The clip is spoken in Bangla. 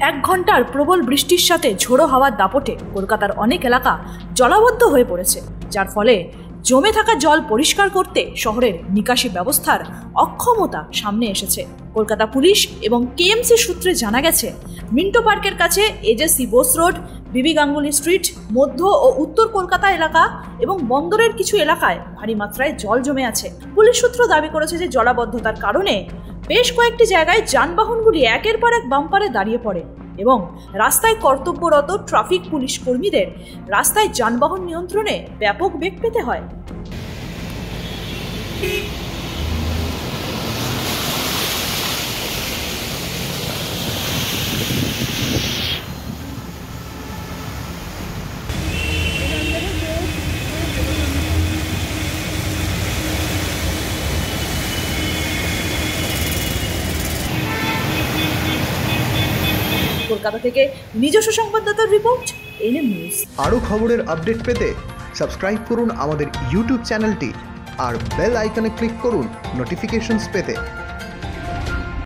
1 ঘন্টার প্রবল বৃষ্টির সাথে ঝোড়ো হাওয়ার দাপটে কলকাতার অনেক এলাকা জলাবদ্ধ হয়ে পড়েছে, যার ফলে জমে থাকা জল পরিষ্কার করতে শহরের নিকাশি ব্যবস্থার অক্ষমতা সামনে এসেছে। কলকাতা পুলিশ এবং কেএমসি সূত্রে জানা গেছে, মিন্টো পার্কের কাছে এজেসি বোস রোড, বিবি গাঙ্গুলি স্ট্রিট, মধ্য ও উত্তর কলকাতা এলাকা এবং বন্দরের কিছু এলাকায় ভারী মাত্রায় জল জমে আছে। পুলিশ সূত্র দাবি করেছে যে জলাবদ্ধতার কারণে বেশ কয়েকটি জায়গায় যানবাহনগুলি একের পর এক বাম্পারে দাঁড়িয়ে পড়ে এবং রাস্তায় কর্তব্যরত ট্রাফিক পুলিশ কর্মীদের রাস্তায় যানবাহন নিয়ন্ত্রণে ব্যাপক বেগ পেতে হয়। কলকাতা থেকে নিজস্ব সংবাদদাতার রিপোর্ট, এনএম নিউজ। আরও খবরের আপডেট পেতে সাবস্ক্রাইব করুন আমাদের ইউটিউব চ্যানেলটি আর বেল আইকনে ক্লিক করুন নোটিফিকেশনস পেতে।